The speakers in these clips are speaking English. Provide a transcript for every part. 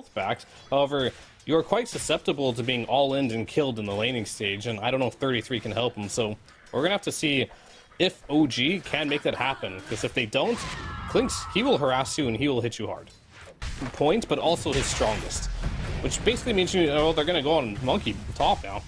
health back. However, you're quite susceptible to being all in and killed in the laning stage, and I don't know if 33 can help him, so we're gonna have to see if OG can make that happen, because if they don't, Clinks, he will harass you and he will hit you hard. Point, but also his strongest, which basically means they're gonna go on Monkey top now.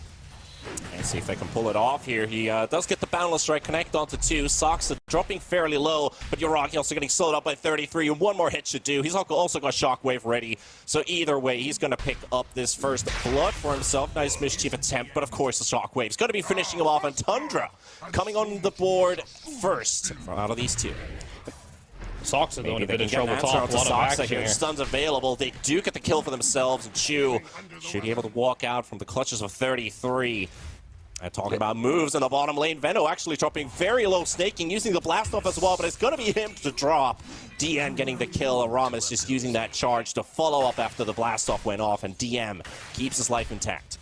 And see if they can pull it off here. He does get the Boundless Strike, connect onto 2. Soxa dropping fairly low, but Yuragi also getting slowed up by 33, and one more hit should do. He's also got Shockwave ready, so either way, he's going to pick up this first blood for himself. Nice Mischief attempt, but of course the Shockwave's going to be finishing him off, and Tundra coming on the board first out of these two. Soxa though in a bit of trouble top, a lot of action here. Stuns available, they do get the kill for themselves, and Chu should be able to walk out from the clutches of 33. And talking about moves in the bottom lane, Veno actually dropping very low, snaking, using the blast off as well, but it's going to be him to drop. DM getting the kill, Aramis just using that charge to follow up after the blast off went off, and DM keeps his life intact.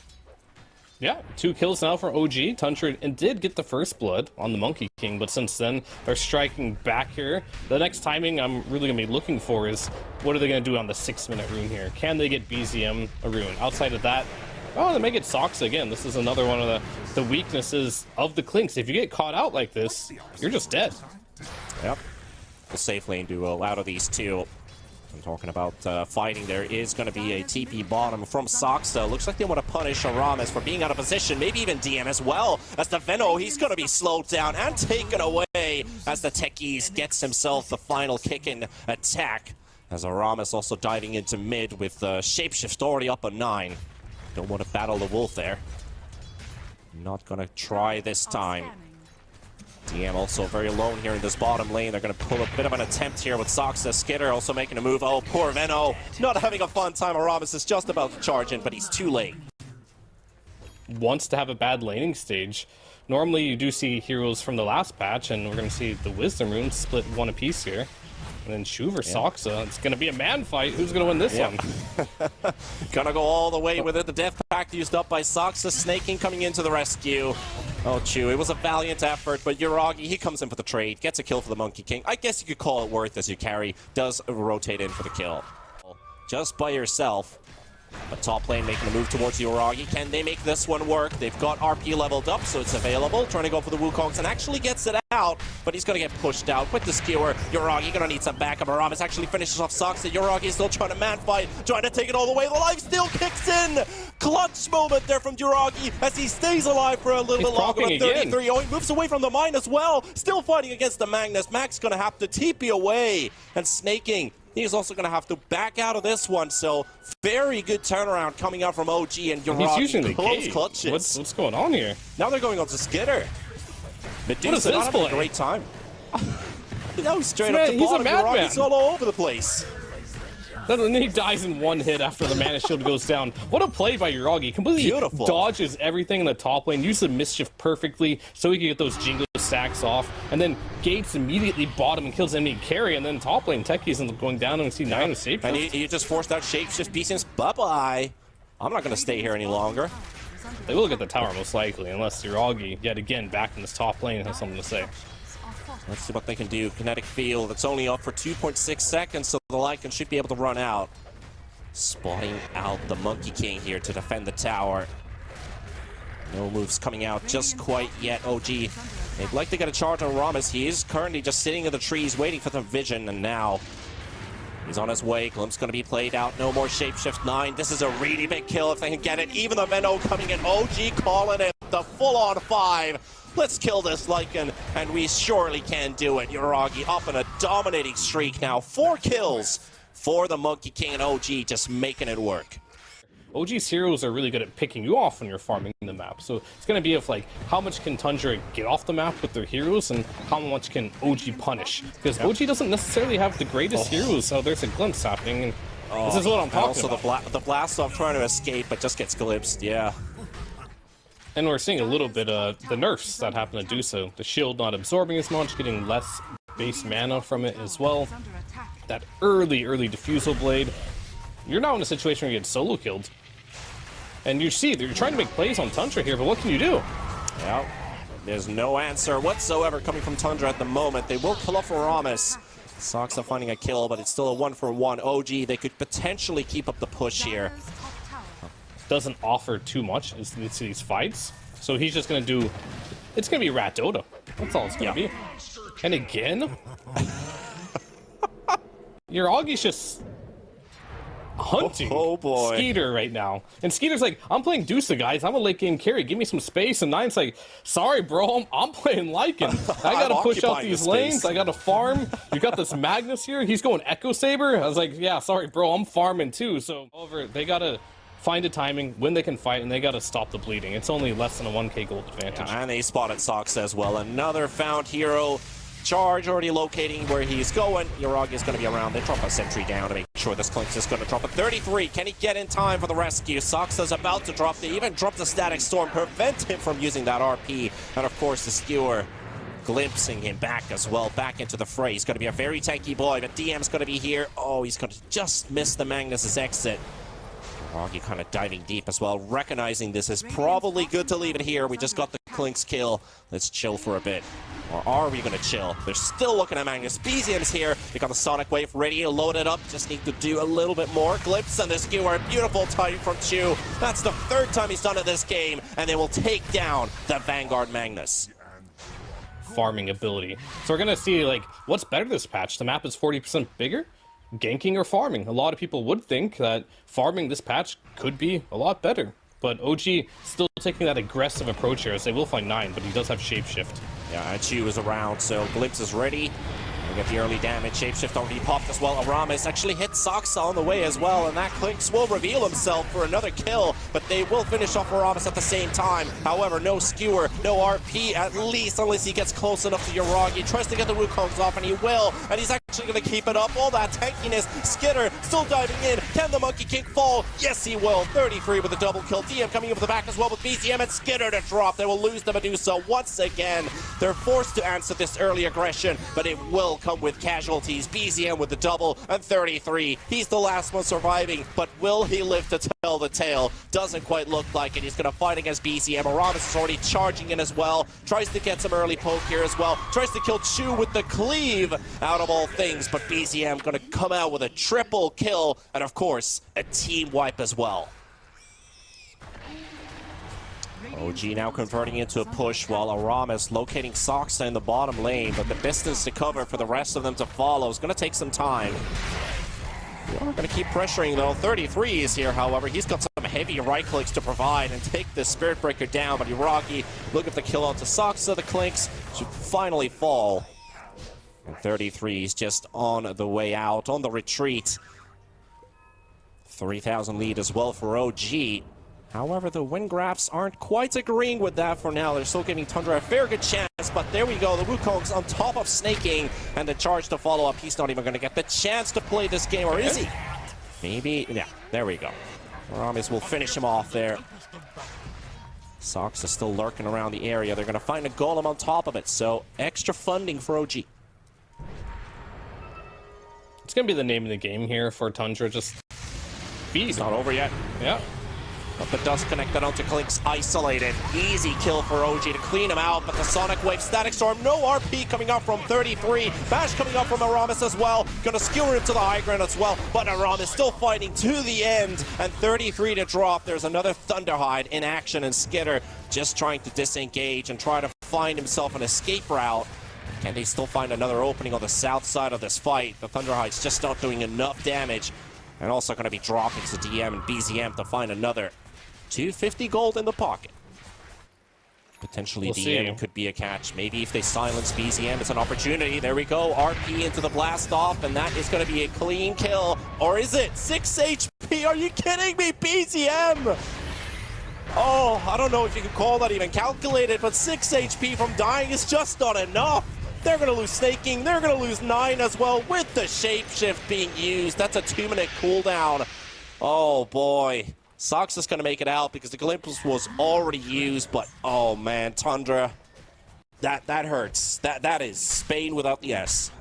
Yeah, 2 kills now for OG. Tundra and did get the first blood on the Monkey King, but since then they're striking back here. The next timing I'm really going to be looking for is what are they going to do on the 6-minute rune here? Can they get BZM a rune? Outside of that, oh, they may get Soxa again. This is another one of the weaknesses of the Clinks. If you get caught out like this, you're just dead. Yep. The safe lane duo out of these two. I'm talking about fighting. There is going to be a TP bottom from Soxa. Looks like they want to punish Aramis for being out of position. Maybe even DM as well. As the Veno, he's going to be slowed down and taken away as the Techies gets himself the final kick-in attack. As Aramis also diving into mid with Shapeshift already up on 9. Don't want to battle the wolf there. Not going to try this time. DM also very alone here in this bottom lane. They're going to pull a bit of an attempt here with Soxa. Skidder also making a move. Oh, poor Veno. Not having a fun time. Aramis is just about to charge in, but he's too late. Wants to have a bad laning stage. Normally you do see heroes from the last patch, and we're going to see the Wisdom Rune split 1 apiece here. And then Shu versus Soxa. It's going to be a man fight. Who's going to win this one? Gonna go all the way with it. The Death Pact used up by Soxa. Snaking coming into the rescue. Oh, Chu, it was a valiant effort, but Yuragi, he comes in for the trade. Gets a kill for the Monkey King. I guess you could call it worth as your carry does rotate in for the kill. Just by yourself. But top lane making a move towards Yuragi. Can they make this one work? They've got RP leveled up, so it's available. Trying to go for the Wukongs and actually gets it out, but he's going to get pushed out with the skewer. Yuragi going to need some backup. Aramis actually finishes off Soxa. Yuragi is still trying to man fight, trying to take it all the way. The life steal kicks in. Clutch moment there from Yuragi as he stays alive for a little bit longer. 33. Oh, he moves away from the mine as well. Still fighting against the Magnus. Max going to have to TP away, and snaking. He's also going to have to back out of this one, so very good turnaround coming out from OG, and Yuragi he's using the close gate. clutches. What's going on here? Now they're going on to Skidder. Medusa not having a great time. No, straight up to bottom. Yuragi's all over the place. Then he dies in 1 hit after the mana shield goes down. What a play by Yuragi. Completely dodges everything in the top lane, uses the Mischief perfectly so he can get those Jingo stacks off, and then Gates immediately bottom and kills enemy carry, and then top lane Techies ends up going down, and we see 9 with Shapeshift. And he just forced out Shapeshift BCMs. Bye-bye. I'm not going to stay here any longer. They will get the tower most likely, unless Yuragi, yet again, back in this top lane has something to say. Let's see what they can do. Kinetic Field, it's only up for 2.6 seconds, so the Lycan should be able to run out. Spotting out the Monkey King here to defend the tower. No moves coming out just quite yet. OG, they'd like to get a charge on Aramis. He is currently just sitting in the trees waiting for the vision, and now he's on his way. Glimpse going to be played out. No more Shapeshift 9. This is a really big kill if they can get it. Even the Veno coming in. OG calling it the full-on 5. Let's kill this Lycan, and we surely can do it. Yuragi up in a dominating streak now. 4 kills for the Monkey King, and OG just making it work. OG's heroes are really good at picking you off when you're farming the map. So it's going to be of like, how much can Tundra get off the map with their heroes, and how much can OG punish? Because OG doesn't necessarily have the greatest heroes, so there's a glimpse happening, and this is what I'm talking about. Also the blast off trying to escape, but just gets glimpsed, yeah. And we're seeing a little bit of the nerfs that happen to do so. The shield not absorbing as much, getting less base mana from it as well. That early diffusal blade. You're now in a situation where you get solo killed. And you see, they're trying to make plays on Tundra here, but what can you do? Yeah, there's no answer whatsoever coming from Tundra at the moment. They will kill off Aramis. Soxa finding a kill, but it's still a 1-for-1. OG, they could potentially keep up the push here. Doesn't offer too much in these fights, so he's just gonna do. It's gonna be Rat Dota. That's all it's gonna be. And again, your Augie's just hunting Skeeter right now. And Skeeter's like, I'm playing Dusa, guys. I'm a late game carry. Give me some space. And Nine's like, sorry, bro. I'm playing Lycan. I gotta push out these lanes. I gotta farm. You got this Magnus here. He's going Echo Saber. I was like, yeah, sorry, bro. I'm farming too. So they gotta find a timing when they can fight, and they gotta stop the bleeding. It's only less than a 1k gold advantage. Yeah, and they spotted Sox as well. Another found hero. Charge already locating where he's going. Yoragi is going to be around. They drop a sentry down to make sure this Clink's is going to drop a 33. Can he get in time for the rescue? Soxa's about to drop. They even dropped the Static Storm, prevent him from using that RP. And of course, the Skewer glimpsing him back as well, back into the fray. He's going to be a very tanky boy, but DM's going to be here. Oh, he's going to just miss the Magnus's exit. Yoragi kind of diving deep as well, recognizing this is probably good to leave it here. We just got the Clink's kill. Let's chill for a bit. Or are we going to chill? They're still looking at Magnus. BZM's here. They got the Sonic Wave ready to load it up. Just need to do a little bit more. Glimpse and the Skewer. Beautiful time from Chu. That's the third time he's done it this game. And they will take down the Vanguard Magnus. Farming ability. So we're going to see, like, what's better this patch? The map is 40% bigger? Ganking or farming? A lot of people would think that farming this patch could be a lot better. But OG still taking that aggressive approach here, as they will find 9, but he does have Shapeshift. Yeah, and Chu is around, so Glimpse is ready. We get the early damage. Shapeshift already popped as well. Aramis actually hit Soxa on the way as well, and that Clinks will reveal himself for another kill, but they will finish off Aramis at the same time. However, no Skewer, no RP at least, unless he gets close enough to Yoragi. Tries to get the Wukongs off, and he will, and he's actually going to keep it up. All that tankiness. Skitter still diving in. Can the Monkey King fall? Yes, he will. 33 with a double kill. DM coming in with the back as well with BCM and Skitter to drop. They will lose the Medusa once again. They're forced to answer this early aggression, but it will come with casualties. BZM with the double and 33. He's the last one surviving, but will he live to tell the tale? Doesn't quite look like it. He's going to fight against BZM. Aramis is already charging in as well. Tries to get some early poke here as well. Tries to kill Chu with the cleave out of all things, but BZM going to come out with a triple kill and of course a team wipe as well. OG now converting into a push while Aramis locating Soxa in the bottom lane, but the distance to cover for the rest of them to follow is going to take some time. We are going to keep pressuring though. 33 is here, however. He's got some heavy right clicks to provide and take the Spirit Breaker down, but Yoragi looking for the kill onto Soxa. The Clinks should finally fall. And 33 is just on the way out, on the retreat. 3,000 lead as well for OG. However, the win graphs aren't quite agreeing with that for now. They're still giving Tundra a very good chance, but there we go. The Wukongs on top of snaking, and the charge to follow up. He's not even going to get the chance to play this game, or is he? Maybe. Yeah, there we go. Aramis will finish him off there. Sox is still lurking around the area. They're going to find a golem on top of it, so extra funding for OG. It's going to be the name of the game here for Tundra. Just feed. It's not over yet. Yeah. But the dust connected onto Clinks, isolated. Easy kill for OG to clean him out, but the Sonic Wave, Static Storm, no RP coming up from 33. Bash coming up from Aramis as well. Gonna skewer him to the high ground as well, but Aramis still fighting to the end, and 33 to drop. There's another Thunderhide in action, and Skitter just trying to disengage and try to find himself an escape route. Can they still find another opening on the south side of this fight? The Thunderhide's just not doing enough damage, and also gonna be dropping to DM and BZM to find another 250 gold in the pocket. Potentially we'll DM could be a catch. Maybe if they silence BZM, it's an opportunity. There we go. RP into the blast off, and that is going to be a clean kill. Or is it? 6 HP? Are you kidding me? BZM! Oh, I don't know if you can call that even calculated, but 6 HP from dying is just not enough. They're going to lose snaking. They're going to lose 9 as well with the shapeshift being used. That's a 2-minute cooldown. Oh, boy. Sox is going to make it out because the glimpse was already used, but oh man, Tundra, that hurts. That is Spain without the S.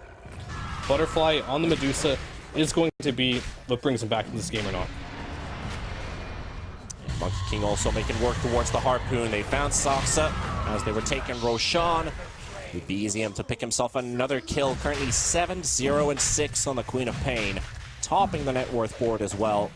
Butterfly on the Medusa is going to be what brings him back in this game or not. Monkey King also making work towards the Harpoon. They found Soxa as they were taking Roshan. BZM to pick himself another kill. Currently 7-0-6 on the Queen of Pain. Topping the net worth board as well.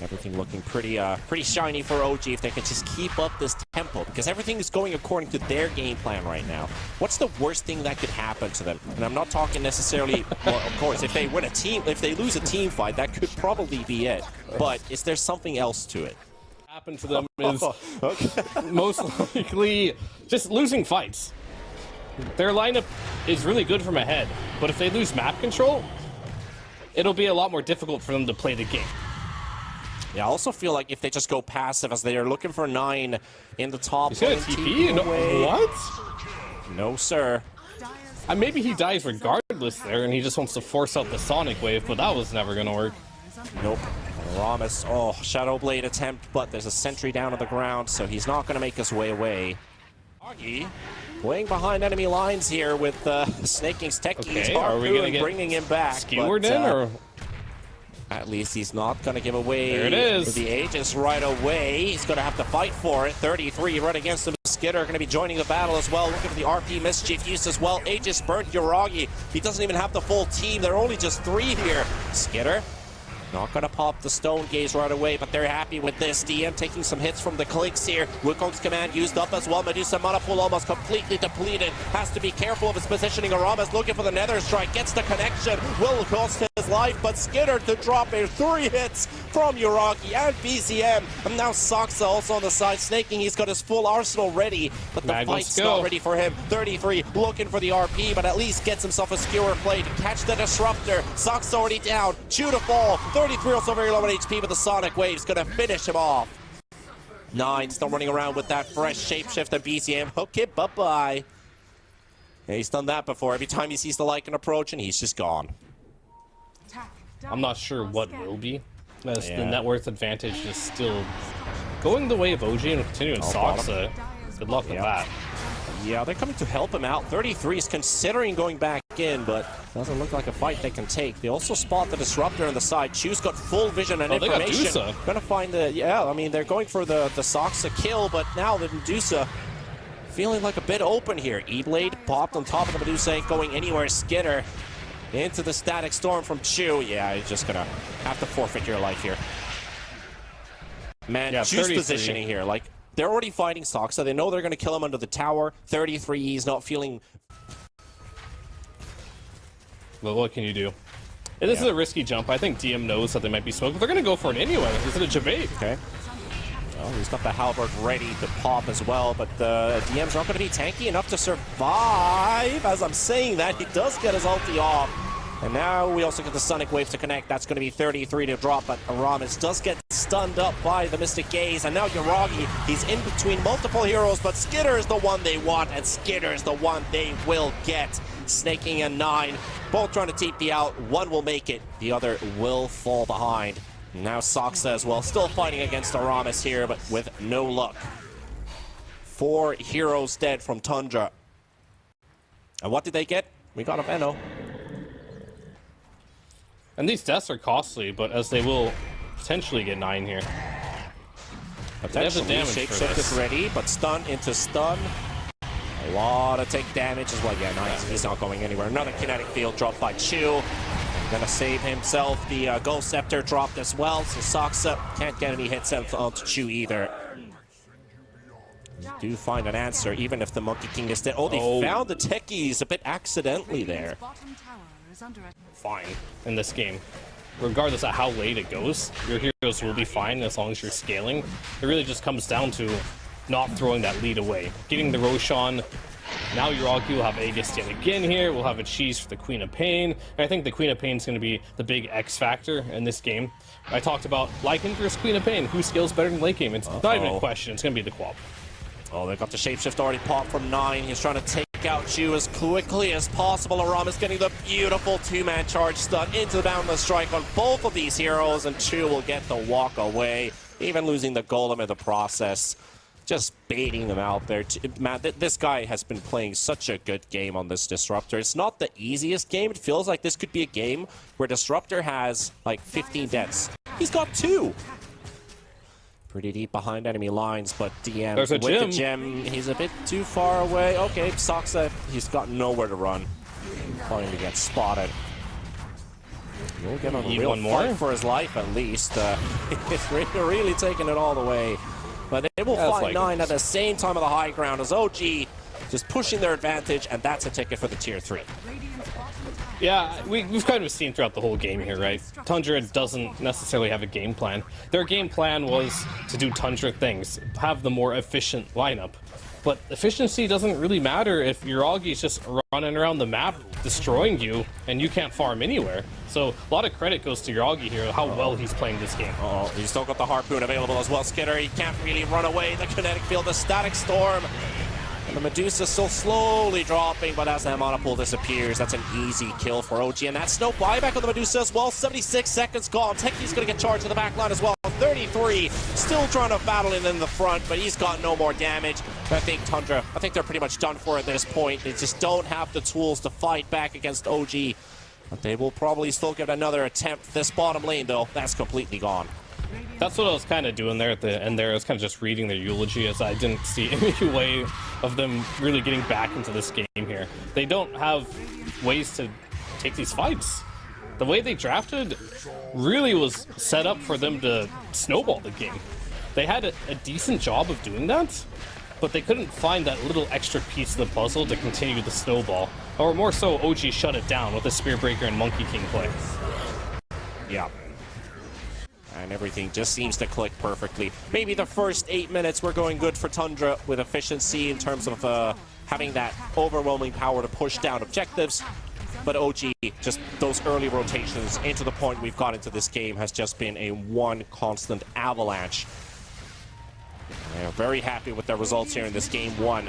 Everything looking pretty shiny for OG if they can just keep up this tempo, because everything is going according to their game plan right now. What's the worst thing that could happen to them? And I'm not talking necessarily, well, of course, if they lose a team fight, that could probably be it. But is there something else to it? Happen to them is most likely just losing fights. Their lineup is really good from ahead, but if they lose map control, it'll be a lot more difficult for them to play the game. Yeah, I also feel like if they just go passive as they are looking for 9 in the top. He's gonna TP? No, what? No, sir. Maybe he dies regardless there, and he just wants to force out the Sonic Wave, but that was never gonna work. Nope. Ramus, Shadow Blade attempt, but there's a sentry down on the ground, so he's not going to make his way away. Augie playing behind enemy lines here with Snake King's techies. Okay, are we going to get bringing him back? Skewered in, or? At least he's not going to give away there it is. The Aegis right away. He's going to have to fight for it. 33 right against him. Skitter going to be joining the battle as well. Looking for the RP Mischief use as well. Aegis burnt Yuragi. He doesn't even have the full team. There are only just 3 here. Skitter not gonna pop the Stone Gaze right away, but they're happy with this. DM taking some hits from the clicks here. Wukong's command used up as well. Medusa mana pool almost completely depleted. Has to be careful of his positioning. Aramis looking for the Nether Strike. Gets the connection. Will cost his life, but Skitter to drop a 3 hits from Yuragi and BZM. And now Soxa also on the side. Snaking, he's got his full arsenal ready, but the fight's not ready for him. 33 looking for the RP, but at least gets himself a skewer play to catch the Disruptor. Soxa already down. Chew to fall. 33 also very low on HP, but the Sonic Wave's gonna finish him off. 9 still running around with that fresh shapeshift and BZM. Okay, bye-bye. Yeah, he's done that before. Every time he sees the Lycan approach, and he's just gone. I'm not sure what will be, as the net worth advantage is still going the way of OG and continuing Soxa. Good luck with that. Yeah, they're coming to help him out. 33 is considering going back in, but doesn't look like a fight they can take. They also spot the Disruptor on the side. Chu's got full vision and information. Gonna find the, they're going for the Soxa kill, but now the Medusa feeling like a bit open here. E-Blade popped on top of the Medusa, ain't going anywhere. Skitter into the Static Storm from Chu. Yeah, you're just gonna have to forfeit your life here. Man, Chu's positioning here, like, they're already fighting Soxa. They know they're going to kill him under the tower. 33, he's not feeling... Well, what can you do? This is a risky jump. I think DM knows that they might be smoked, but they're going to go for it anyway. Is it a Jabate? Okay. Well, he's got the Halberd ready to pop as well, but the DM's not going to be tanky enough to survive. As I'm saying that, he does get his ulti off. And now we also get the Sonic Wave to connect. That's going to be 33 to drop, but Aramis does get stunned up by the Mystic Gaze. And now Yuragi, he's in between multiple heroes, but Skitter is the one they want, and Skitter is the one they will get. Snaking a 9, both trying to TP out. One will make it, the other will fall behind. Now Soxa as well, still fighting against Aramis here, but with no luck. 4 heroes dead from Tundra. And what did they get? We got a Venno. And these deaths are costly, but as they will potentially get 9 here. Potentially, shapeshift is ready, but stun into stun. A lot of take damage as well. Yeah, nice. He's not going anywhere. Another kinetic field dropped by Chu. Gonna save himself. The Gold Scepter dropped as well, so Soxa can't get any hits onto Chu either. You do find an answer, even if the Monkey King is dead. Oh, they found the techies a bit accidentally there. Fine in this game. Regardless of how late it goes, your heroes will be fine as long as you're scaling. It really just comes down to not throwing that lead away. Getting the Roshan. Now Yuragi will have Aegis yet again here. We'll have a cheese for the Queen of Pain. And I think the Queen of Pain is going to be the big X factor in this game. I talked about Lycan versus Queen of Pain. Who scales better in late game? It's not even a question. It's going to be the Quap. Oh, they got the shapeshift already popped from 9. He's trying to take out Chu as quickly as possible. Aramis getting the beautiful 2-man charge stun into the boundless strike on both of these heroes, and Chu will get the walk away, even losing the golem in the process. Just baiting them out there. Man, this guy has been playing such a good game on this Disruptor. It's not the easiest game. It feels like this could be a game where Disruptor has like 15 deaths. He's got 2. pretty deep behind enemy lines, but DM There's a with the gem. gem, he's a bit too far away. Okay, Soxa, he's got nowhere to run. Going to get spotted. He'll get on a real fight for his life, at least. He's really taking it all the way. But they will find 9 at the same time of the high ground as OG just pushing their advantage, and that's a ticket for the tier 3. Yeah, we've kind of seen throughout the whole game here, right? Tundra doesn't necessarily have a game plan. Their game plan was to do Tundra things, have the more efficient lineup. But efficiency doesn't really matter if Yuragi's just running around the map, destroying you, and you can't farm anywhere. So a lot of credit goes to Yuragi here, how well he's playing this game. Oh, he's still got the Harpoon available as well, Skidder. He can't really run away. The Kinetic Field, the Static Storm. And the Medusa still slowly dropping, but as that Monopool disappears, that's an easy kill for OG. And that's no buyback on the Medusa as well. 76 seconds gone. Techi's going to get charged to the back line as well. 33, still trying to battle it in the front, but he's got no more damage. I think Tundra, I think they're pretty much done for at this point. They just don't have the tools to fight back against OG. But they will probably still give another attempt. This bottom lane, though, that's completely gone. That's what I was kind of doing there at the end there. I was kind of just reading their eulogy, as I didn't see any way of them really getting back into this game here. They don't have ways to take these fights. The way they drafted really was set up for them to snowball the game. They had a decent job of doing that, but they couldn't find that little extra piece of the puzzle to continue the snowball. Or more so, OG shut it down with a Spearbreaker and Monkey King play. Yeah. And everything just seems to click perfectly. Maybe the first 8 minutes were going good for Tundra with efficiency in terms of having that overwhelming power to push down objectives. But OG, just those early rotations into the point we've got into this game has just been a one constant avalanche. They're very happy with their results here in this game 1.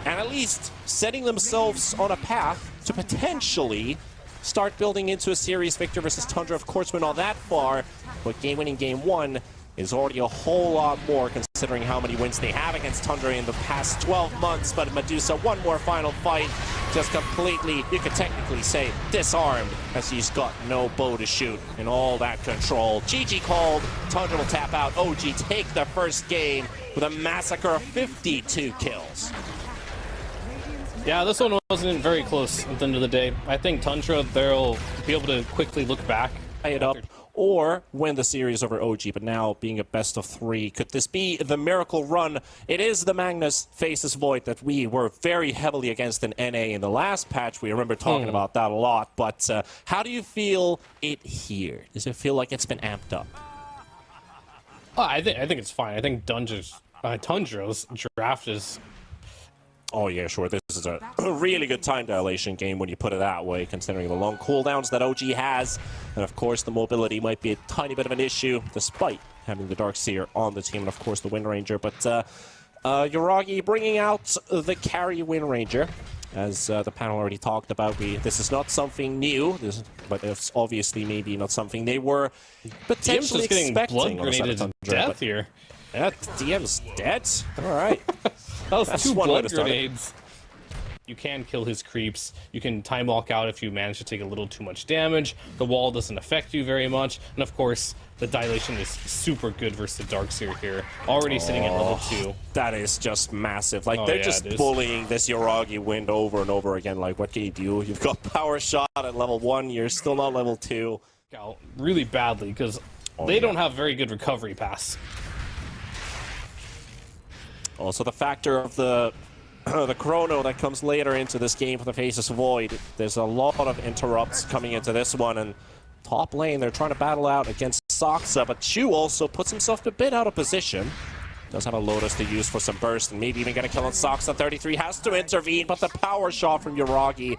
And at least setting themselves on a path to potentially start building into a series victor versus Tundra. Of course, we're not that far, but game-winning game 1 is already a whole lot more considering how many wins they have against Tundra in the past 12 months. But Medusa, one more final fight, just completely, you could technically say, disarmed, as he's got no bow to shoot and all that control. GG called, Tundra will tap out. OG take the first game with a massacre of 52 kills. Yeah, this one wasn't very close at the end of the day. I think Tundra, they'll be able to quickly look back. Tie it up or win the series over OG, but now being a best of 3. Could this be the miracle run? It is the Magnus faces Void that we were very heavily against in NA in the last patch. We remember talking about that a lot, but how do you feel it here? Does it feel like it's been amped up? I think it's fine. I think Tundra's draft is... Oh yeah, sure. This is a really good time dilation game when you put it that way, considering the long cooldowns that OG has. And of course, the mobility might be a tiny bit of an issue, despite having the Darkseer on the team, and of course the Wind Ranger. But Yuragi bringing out the carry Wind Ranger. As the panel already talked about, this is not something new, but it's obviously maybe not something they were potentially expecting. Blood grenaded to death here. Yeah, DM's dead? Alright. That was 2 blood grenades. You can kill his creeps. You can time walk out if you manage to take a little too much damage. The wall doesn't affect you very much. And of course, the dilation is super good versus the Darkseer here. Already sitting at level 2. That is just massive. Like, they're just bullying this Yuragi Wind over and over again. Like, what can you do? You've got Power Shot at level 1. You're still not level 2. Out really badly because they don't have very good recovery pass. Also, the factor of the chrono that comes later into this game for the Faces Void. There's a lot of interrupts coming into this one, and top lane, they're trying to battle out against Soxa, but Chu also puts himself a bit out of position. Does have a Lotus to use for some burst, and maybe even get a kill on Soxa. 33 has to intervene, but the power shot from Yuragi,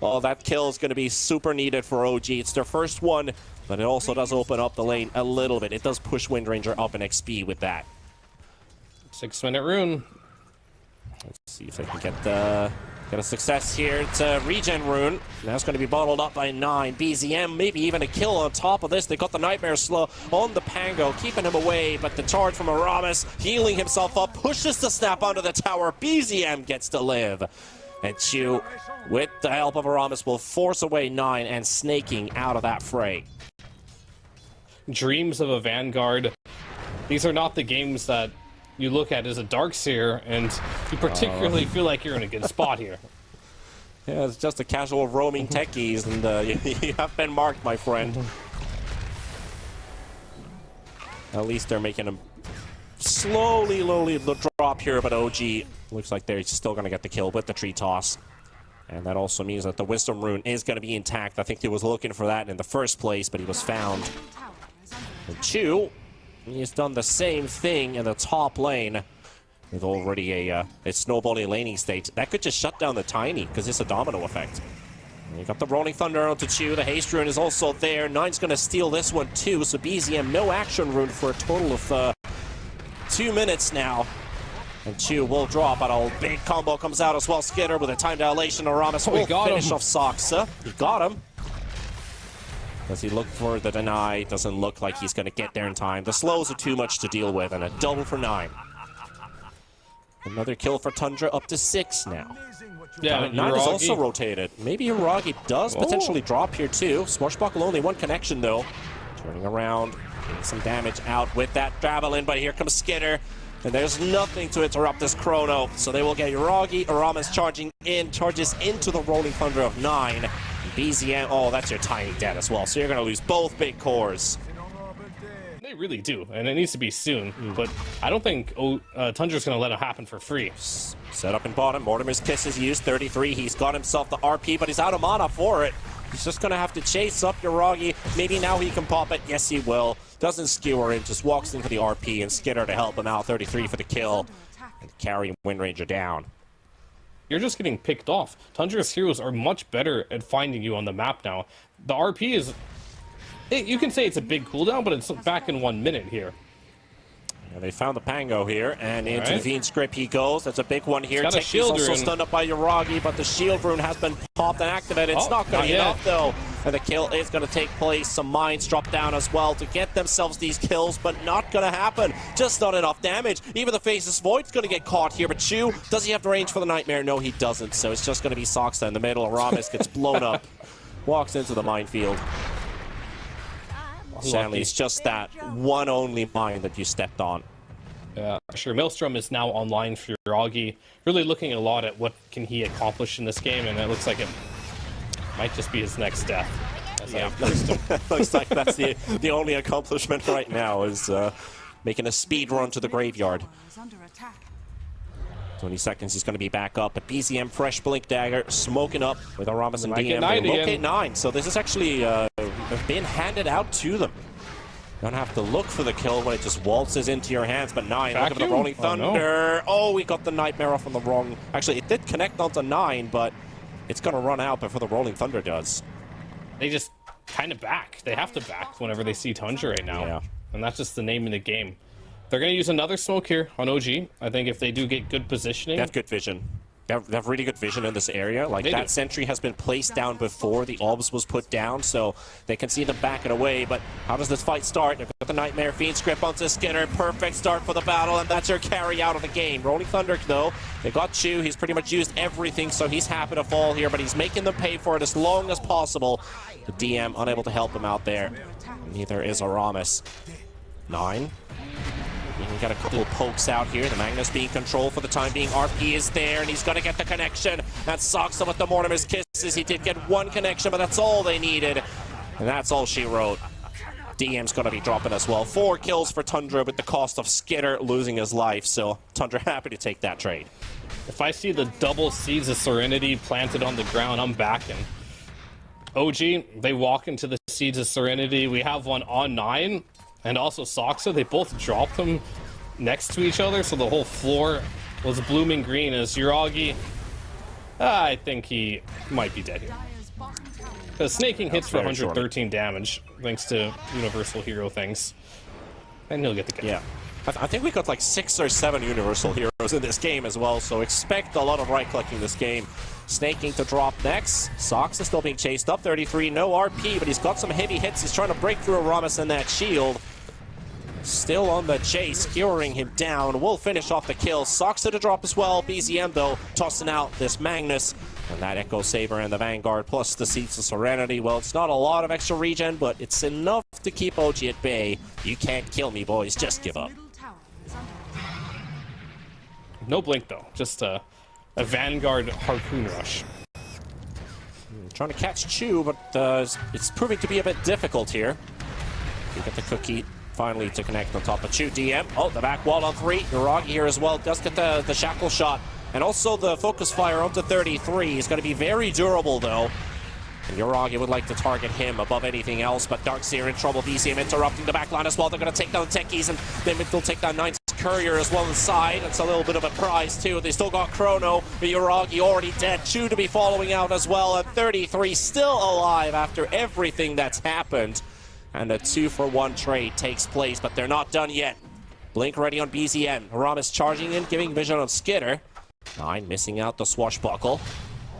oh, that kill is going to be super needed for OG. It's their first one, but it also does open up the lane a little bit. It does push Wind Ranger up in XP with that. 6-minute rune. Let's see if they can get a success here. It's a regen rune. That's going to be bottled up by 9. BZM, maybe even a kill on top of this. They got the Nightmare Slow on the Pango, keeping him away, but the charge from Aramis, healing himself up, pushes the snap onto the tower. BZM gets to live. And Chu, with the help of Aramis, will force away 9 and snaking out of that fray. Dreams of a Vanguard these are not the games that you look at as a Darkseer, and you particularly feel like you're in a good spot here. Yeah, it's just a casual roaming techies, and you have been marked, my friend. At least they're making him slowly drop here, but OG looks like they're still going to get the kill with the tree toss. And that also means that the Wisdom Rune is going to be intact. I think he was looking for that in the first place, but he was found. And Chu, he's done the same thing in the top lane with already a snowballing laning state. That could just shut down the Tiny, because it's a domino effect. And you got the Rolling Thunder onto Chu. The Haste Rune is also there. Nine's going to steal this one too, so BZM no action rune for a total of 2 minutes now. And Chu will drop, but a big combo comes out as well. Skitter with a time dilation. Aramis will finish off Soxa. He got him. Does he look for the deny? Doesn't look like he's going to get there in time. The slows are too much to deal with, and a double for 9. Another kill for Tundra, up to 6 now. Yeah, 9 is also rotated. Maybe Hiragi does potentially drop here too. Smorshbuckle only 1 connection though. Turning around, getting some damage out with that Javelin, but here comes Skitter. And there's nothing to interrupt this chrono. So they will get Hiragi. Aramis charges into the Rolling Thunder of 9. BZM, oh, that's your Tiny dead as well. So you're going to lose both big cores. They really do, and it needs to be soon. But I don't think Tundra's going to let it happen for free. Set up in bottom. Mortimer's Kiss is used. 33. He's got himself the RP, but he's out of mana for it. He's just going to have to chase up Hiragi. Maybe now he can pop it. Yes, he will. Doesn't skewer in, just walks into the RP, and Skitter to help him out. 33 for the kill. And carry Windranger down. You're just getting picked off. Tundra's heroes are much better at finding you on the map now. The RP is... you can say it's a big cooldown, but it's back in 1 minute here. Yeah, they found the Pango here, and into the Fiend Script he goes. That's a big one here. Got a shield also rune. Stunned up by Hiragi, but the shield rune has been popped and activated. It's not going to be enough, though. And the kill is going to take place. Some mines drop down as well to get themselves these kills, but not going to happen. Just not enough damage. Even the Faceless Void's going to get caught here, but Chu, does he have the range for the Nightmare? No, he doesn't. So it's just going to be Soxa in the middle. Aramis gets blown up, walks into the minefield. Sadly, it's just that one only mine that you stepped on. Yeah, sure. Maelstrom is now online for Hiragi. Really looking a lot at what can he accomplish in this game, and it looks like it might just be his next death. Yeah, looks like that's the only accomplishment right now is making a speed run to the graveyard. 20 seconds, he's going to be back up. But BZM, fresh Blink Dagger, smoking up with Aramis and DM. Locate 9, so this is actually being handed out to them. You don't have to look for the kill when it just waltzes into your hands, but 9, look at the Rolling Thunder. Oh, we got the Nightmare off on the wrong... Actually, it did connect onto 9, but it's going to run out before the Rolling Thunder does. They just kind of back. They have to back whenever they see Tundra right now. Yeah. And that's just the name of the game. They're going to use another smoke here on OG. I think if they do get good positioning... They have good vision. They have really good vision in this area. Like, that sentry has been placed down before the obs was put down, so they can see them backing away. But how does this fight start? They've got the Nightmare Fiend Script onto Skinner. Perfect start for the battle, and that's your carry out of the game. Rolling Thunder, though, they got Chu. He's pretty much used everything, so he's happy to fall here, but he's making them pay for it as long as possible. The DM unable to help him out there. Neither is Aramis. 9. We got a couple of pokes out here. The Magnus being controlled for the time being. RP is there, and he's going to get the connection. That Soxa with the Mortimer's Kisses. He did get 1 connection, but that's all they needed. And that's all she wrote. DM's going to be dropping as well. 4 kills for Tundra with the cost of Skitter losing his life. So Tundra happy to take that trade. If I see the double Seeds of Serenity planted on the ground, I'm backing. OG, they walk into the Seeds of Serenity. We have one on 9. And also Soxa, they both dropped them next to each other, so the whole floor was blooming green as Hiragi. I think he might be dead here. Because snaking hits for 113 damage, thanks to universal hero things. And he'll get the kill. Yeah. I think we got like 6 or 7 universal heroes in this game as well, so expect a lot of right-clicking this game. Snaking to drop next. Soxa is still being chased up. 33, no RP, but he's got some heavy hits. He's trying to break through Aramis and that shield. Still on the chase, skewering him down. Will finish off the kill. Soxa to drop as well. BZM, though, tossing out this Magnus. And that Echo Saber and the Vanguard plus the Seeds of Serenity, well, it's not a lot of extra regen, but it's enough to keep OG at bay. You can't kill me, boys. Just give up. No blink, though. Just a Vanguard Harpoon Rush. Trying to catch Chu, but it's proving to be a bit difficult here. You get the cookie finally to connect on top of Chu. DM. Oh, the back wall on 3. Uragi here as well. Does get the shackle shot. And also the focus fire up to 33. He's going to be very durable, though. And Uragi would like to target him above anything else, but Darkseer in trouble. BCM interrupting the back line as well. They're going to take down the Techies, and then they'll take down 9's Courier as well inside. It's a little bit of a prize, too. They still got Chrono, but Uragi already dead. Chu to be following out as well, and 33 still alive after everything that's happened. And a 2-for-1 trade takes place, but they're not done yet. Blink ready on BZM. Haramis charging in, giving vision on Skitter. 9 missing out the swashbuckle.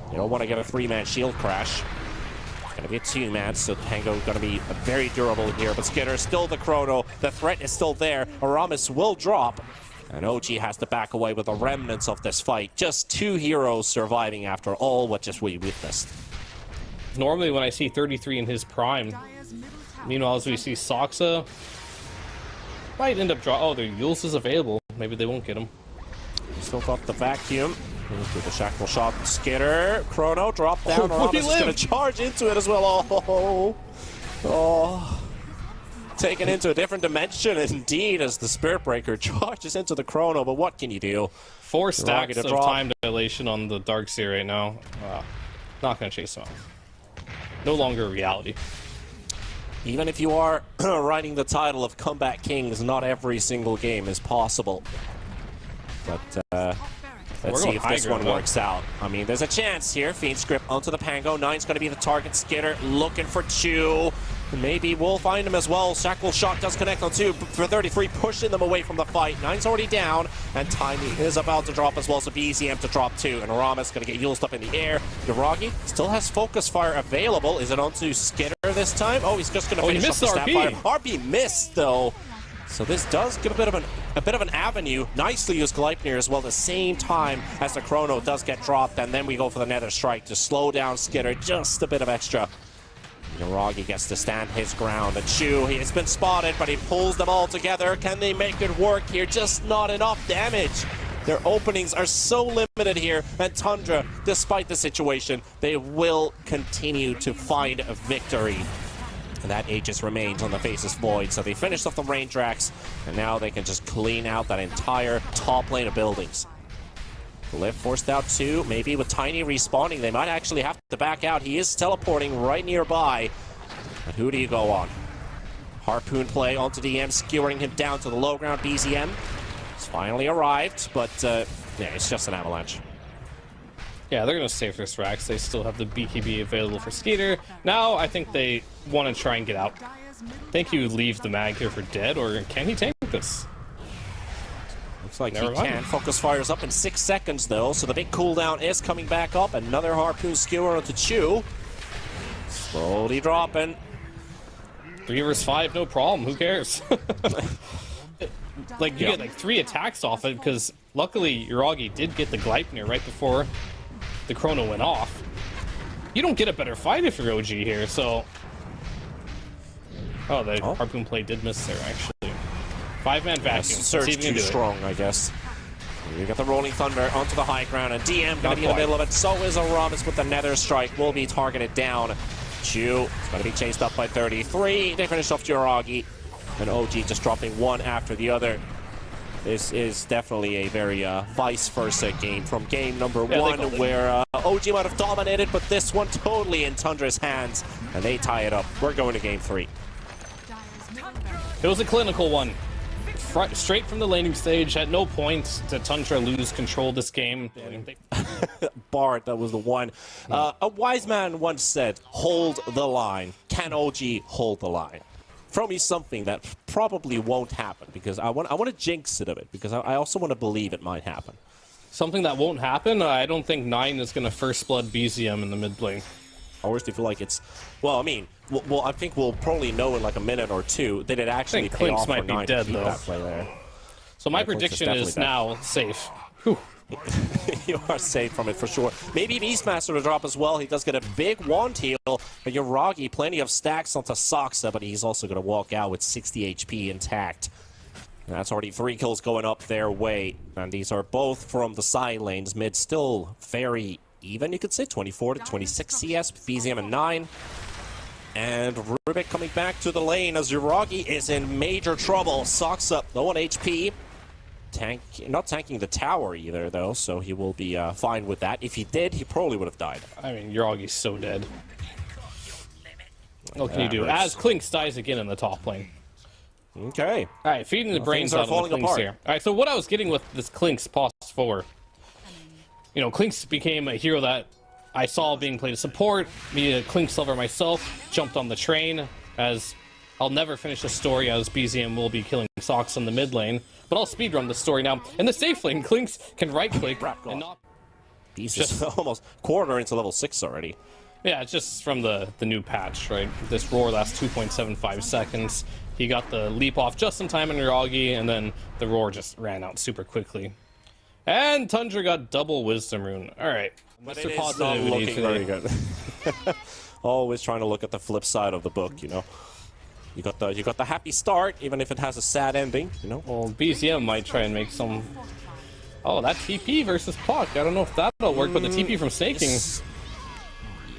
You don't want to get a 3-man shield crash. It's going to be a 2-man, so Tango going to be very durable here. But Skitter still the Chrono. The threat is still there. Aramis will drop. And OG has to back away with the remnants of this fight. Just 2 heroes surviving after all what just we witnessed. Normally when I see 33 in his prime, meanwhile as we see Soxa, might end up draw. Oh, their Yules is available. Maybe they won't get him. Still got the vacuum. Into the shackle shot. Skitter. Chrono drop down. Aramis is going to charge into it as well. Oh. Taken into a different dimension indeed as the Spirit Breaker charges into the Chrono. But what can you do? 4 stacks of time dilation on the Darkseer right now. Not going to chase him out. No longer a reality. Even if you are riding the title of Comeback Kings, not every single game is possible. But let's see if this one works out. I mean, there's a chance here. Fiend Script onto the Pango. 9's going to be the target. Skitter looking for Chu. Maybe we'll find him as well. Shackle shot does connect on 2 for 33, pushing them away from the fight. 9's already down, and Tiny is about to drop as well, so BZM to drop 2. And Aramis going to get Yules up in the air. Uragi still has focus fire available. Is it onto Skitter this time? Oh, he's just going to finish off the snap fire. RP missed, though. So this does give a bit of an avenue. Nicely used Gleipnir as well at the same time as the Chrono does get dropped, and then we go for the Nether Strike to slow down Skitter just a bit of extra. Uragi gets to stand his ground. And Chu, he has been spotted, but he pulls them all together. Can they make it work here? Just not enough damage. Their openings are so limited here, and Tundra, despite the situation, they will continue to find a victory. And that Aegis remains on the Faceless Void, so they finished off the Range Racks, and now they can just clean out that entire top lane of buildings. Lift forced out 2, maybe with Tiny respawning, they might actually have to back out. He is teleporting right nearby. But who do you go on? Harpoon play onto DM, skewering him down to the low ground. BZM has finally arrived, but yeah, it's just an avalanche. Yeah, they're going to save their racks. They still have the BKB available for Skeeter. Now, I think they want to try and get out. Think you leave the mag here for dead, or can he tank this? Looks like he can. Focus fires up in 6 seconds, though, so the big cooldown is coming back up. Another Harpoon skewer onto Chu. Slowly dropping. 3 versus 5, no problem. Who cares? Like, you get like 3 attacks off it, because luckily Uragi did get the Gleipnir right before the Chrono went off. You don't get a better fight if you're OG here, so... Oh, the Harpoon play did miss there, actually. 5-man vacuum. Surge too strong, I guess. You got the Rolling Thunder onto the high ground, and DM going to be in the middle of it. So is Aramis with the Nether Strike. Will be targeted down. Chu is going to be chased up by 33. They finish off Uragi. And OG just dropping one after the other. This is definitely a very vice versa game from game number 1, where OG might have dominated, but this one totally in Tundra's hands, and they tie it up. We're going to game 3. It was a clinical one. Straight from the laning stage. At no point did Tundra lose control of this game. Bard, that was the one. A wise man once said, hold the line. Can OG hold the line? Throw me something that probably won't happen, because I want to jinx it a bit, because I also want to believe it might happen. Something that won't happen? I don't think 9 is going to first blood BZM in the mid lane. Or do you feel like it's... Well, I mean, well, I think we'll probably know in like a minute or 2 that it actually pay off for 9 to keep that play there. So my prediction is now safe. Whew. You are safe from it for sure. Maybe Beastmaster to drop as well. He does get a big wand heal, but Yuragi, plenty of stacks onto Saksa, but he's also going to walk out with 60 HP intact. And that's already 3 kills going up their way, and these are both from the side lanes. Mid still very even, you could say, 24 to 26 CS, BZM and 9. And Rubik coming back to the lane as Yuragi is in major trouble. Saksa, low on HP. Not tanking the tower either, though, so he will be fine with that. If he did, he probably would have died. I mean, Yuragi's so dead. What can you do? As Klinks dies again in the top lane. Okay. All right, feeding the brains out of the Klinks here. All right, so what I was getting with this Klinks pause 4, you know, Klinks became a hero that I saw being played as support. Me, a Klinks lover myself, jumped on the train, as I'll never finish the story, as BZM will be killing Sox in the mid lane. But I'll speedrun the story now. In the safe lane, Klinks can right-click and not... He's just almost quarter into level 6 already. Yeah, it's just from the new patch, right? This roar lasts 2.75 seconds. He got the leap off just in time on Yuragi, and then the roar just ran out super quickly. And Tundra got double Wisdom Rune. All right. But it is not looking very good. Always trying to look at the flip side of the book, you know. You got the happy start, even if it has a sad ending, you know. Well, BZM might try and make some... Oh, that TP versus Puck. I don't know if that'll work, but the TP from snaking...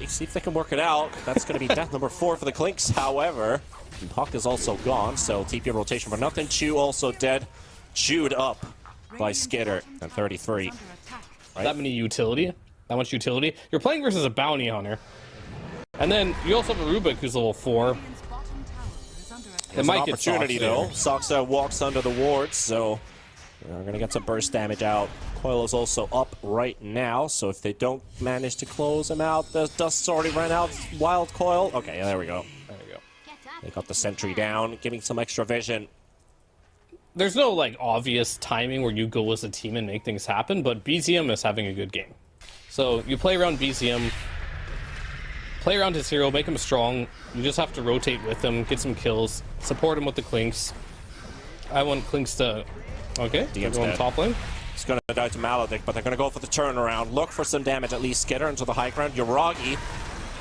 See if they can work it out. That's going to be death number 4 for the Klinks, however. Puck is also gone, so TP rotation for nothing. Chew also dead. Chewed up by Skitter at 33. Right? That many utility? That much utility? You're playing versus a bounty hunter. And then you also have a Rubik who's level 4. It might get opportunity though. Saksa walks under the wards, so we're going to get some burst damage out. Coil is also up right now, so if they don't manage to close him out, the dust's already ran out. Wild Coil. Okay, there we go. There we go. They got the sentry down, giving some extra vision. There's no like obvious timing where you go as a team and make things happen, but BZM is having a good game. So you play around BZM, play around his hero, make him strong. You just have to rotate with him, get some kills, support him with the Klinks. I want Klinks to... Okay, DM's going dead. top lane. He's going to die to Maledict, but they're going to go for the turnaround. Look for some damage, at least Skitter into the high ground. Yuragi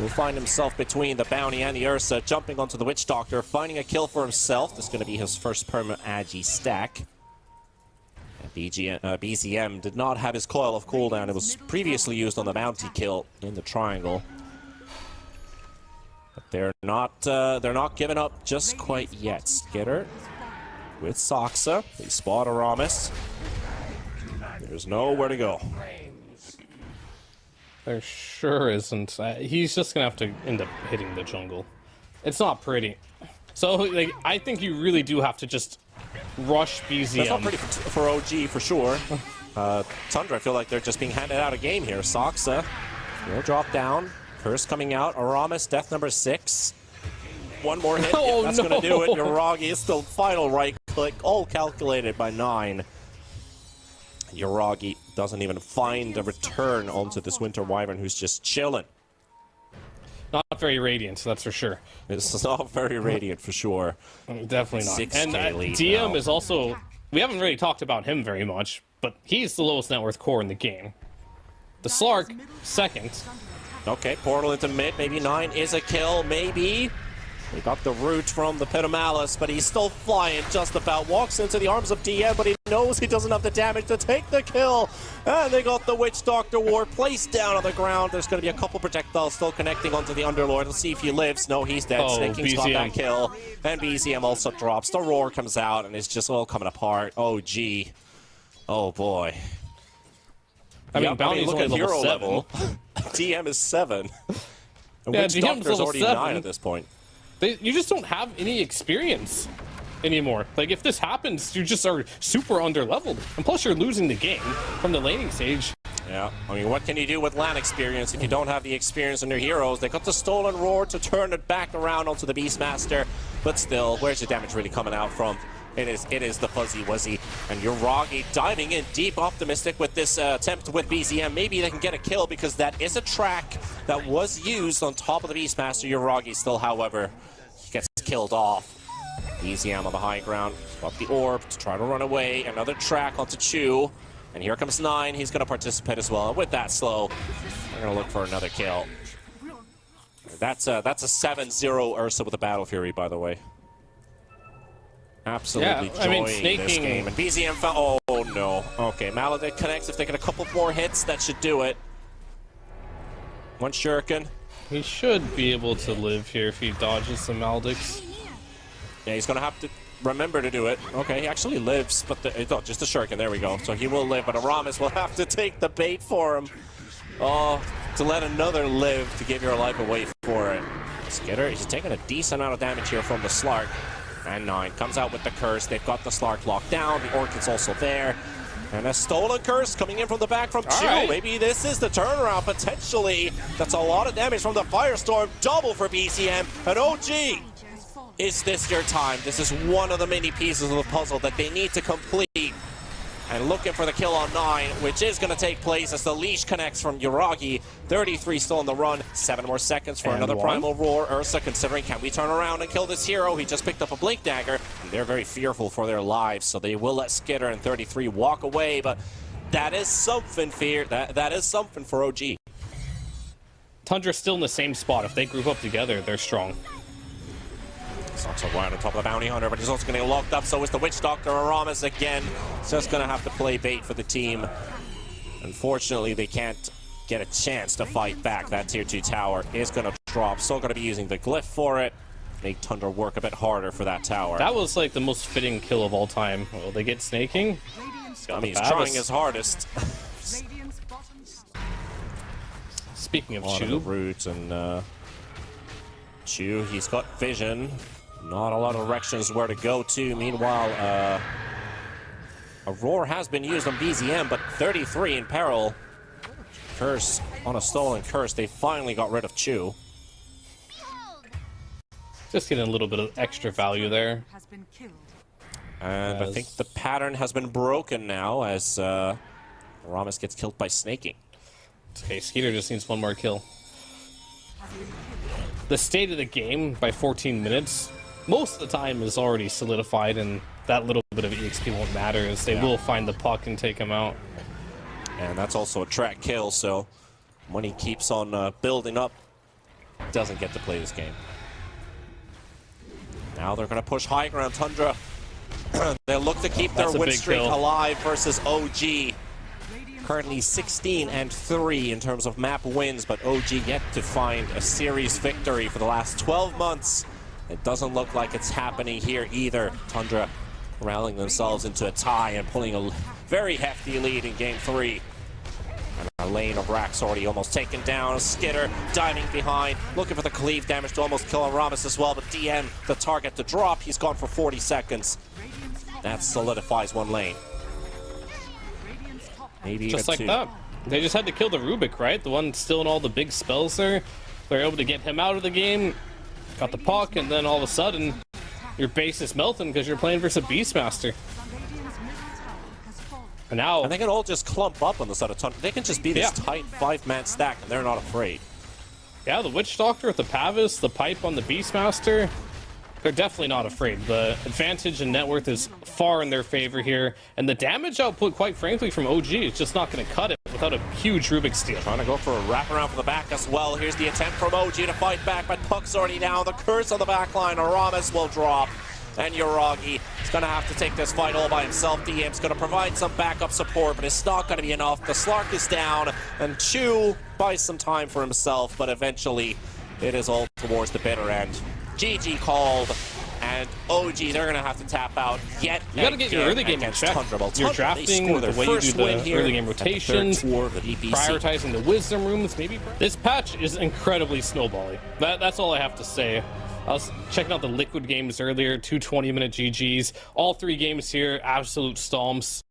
will find himself between the Bounty and the Ursa, jumping onto the Witch Doctor, finding a kill for himself. This is going to be his first permanent Agi stack. BZM did not have his Coil of cooldown. It was previously used on the Bounty kill in the triangle. But they're not giving up just quite yet. Skitter with Saksa. They spot Aramis. There's nowhere to go. There sure isn't. He's just gonna have to end up hitting the jungle. It's not pretty. So like, I think you really do have to just rush BZM. That's not pretty for OG for sure. Tundra, I feel like they're just being handed out a game here. Saksa will drop down. First coming out, Aramis, death number 6. One more hit, oh, that's no. going to do it. Yuragi is still final right click, all calculated by 9. Yuragi doesn't even find a return onto this Winter Wyvern who's just chilling. Not very radiant, that's for sure. It's not very radiant for sure. Definitely not. 6K And lead DM now. is also... We haven't really talked about him very much, but he's the lowest net worth core in the game. The Slark, second. Okay, portal into mid, maybe 9 is a kill, maybe. They got the root from the Pit of Malice, but he's still flying just about. Walks into the arms of DM, but he knows he doesn't have the damage to take the kill. And they got the Witch Doctor Ward placed down on the ground. There's going to be a couple projectiles still connecting onto the Underlord. Let's see if he lives. No, he's dead. Oh, Snaking's got BZM. that kill. And BZM also drops. The roar comes out, and it's just all coming apart. Oh, gee. Oh, boy. I mean, Bounty's look only at hero level 7. DM is 7. And Yeah, Witch DM's Doctor's level already 7. 9 at this point. You just don't have any experience anymore. Like, if this happens, you just are super under-leveled. And plus, you're losing the game from the laning stage. Yeah, I mean, what can you do with LAN experience if you don't have the experience in your heroes? They got the Stolen Roar to turn it back around onto the Beastmaster, but still, where's the damage really coming out from? It is the Fuzzy Wuzzy, and Yuragi diving in deep, optimistic with this attempt with BZM. Maybe they can get a kill because that is a track that was used on top of the Beastmaster. Yuragi still, however, gets killed off. BZM on the high ground, got the orb to try to run away. Another track onto Chew. And here comes 9. He's going to participate as well. And with that slow, we're going to look for another kill. That's a 7-0 Ursa with a Battle Fury, by the way. Absolutely enjoying this game. And BZM found... Oh, no. Okay, Maledict connects. If they get a couple more hits, that should do it. One Shuriken. He should be able to live here if he dodges some Maledicts. Yeah, he's going to have to remember to do it. Okay, he actually lives, but just a Shuriken. There we go. So he will live, but Aramis will have to take the bait for him. Oh, to let another live to give your life away for it. Skitter, he's taking a decent amount of damage here from the Slark. And 9 comes out with the curse. They've got the Slark locked down. The Orchid's also there. And a stolen curse coming in from the back from Chu. Right. Maybe this is the turnaround, potentially. That's a lot of damage from the Firestorm. Double for BCM. And OG, is this your time? This is one of the many pieces of the puzzle that they need to complete. And looking for the kill on 9, which is going to take place as the leash connects from Yuragi. 33 still on the run. 7 more seconds for another Primal Roar. Ursa considering, can we turn around and kill this hero? He just picked up a Blink Dagger. And they're very fearful for their lives, so they will let Skitter and 33 walk away. But that is something, that is something for OG. Tundra's still in the same spot. If they group up together, they're strong. Sox right on top of the Bounty Hunter, but he's also going to get locked up. So is the Witch Doctor. Aramis again. Just going to have to play bait for the team. Unfortunately, they can't get a chance to fight back. That tier 2 tower is going to drop. Still going to be using the glyph for it. Make Tundra work a bit harder for that tower. That was like the most fitting kill of all time. Will they get snaking? I mean, he's trying his hardest. Speaking of Chu. Roots and Chu, he's got vision. Not a lot of directions where to go to. Meanwhile, a roar has been used on BZM, but 33 in peril. Curse on a stolen curse. They finally got rid of Chu. Just getting a little bit of extra value there. And I think the pattern has been broken now as Aramis gets killed by snaking. Okay, Skeeter just needs one more kill. The state of the game by 14 minutes, most of the time is already solidified, and that little bit of EXP won't matter as they will find the puck and take him out. And that's also a track kill, so when he keeps on building up, doesn't get to play this game. Now they're going to push high ground. Tundra, they look to keep their win streak alive versus OG. Currently 16-3 in terms of map wins, but OG yet to find a series victory for the last 12 months. It doesn't look like it's happening here either. Tundra rallying themselves into a tie and pulling a very hefty lead in Game 3. And a lane of Rax already almost taken down. Skitter diving behind, looking for the cleave damage to almost kill Aramis as well, but DM, the target to drop. He's gone for 40 seconds. That solidifies one lane. Maybe just like that. They just had to kill the Rubik, right? The one stealing all the big spells there. They're able to get him out of the game. Got the puck, and then all of a sudden, your base is melting because you're playing versus a Beastmaster. And now... And they can all just clump up on the side of Tundra. They can just be this tight 5-man stack, and they're not afraid. Yeah, the Witch Doctor with the Pavis, the pipe on the Beastmaster. They're definitely not afraid. The advantage in net worth is far in their favor here, and the damage output, quite frankly, from OG is just not going to cut it without a huge Rubik steal. Trying to go for a wraparound for the back as well. Here's the attempt from OG to fight back, but puck's already down. The curse on the back line. Aramis will drop, and Yuragi is going to have to take this fight all by himself. DM's going to provide some backup support, but it's not going to be enough. The Slark is down, and Chu buys some time for himself, but eventually it is all towards the bitter end. GG called, and OG, they're going to have to tap out yet You got to get your early game in check. You're drafting, the way you do the early game rotations, prioritizing the wisdom rooms, maybe. This patch is incredibly snowbally. That's all I have to say. I was checking out the Liquid games earlier, 2 20-minute GGs. All 3 games here, absolute stomps.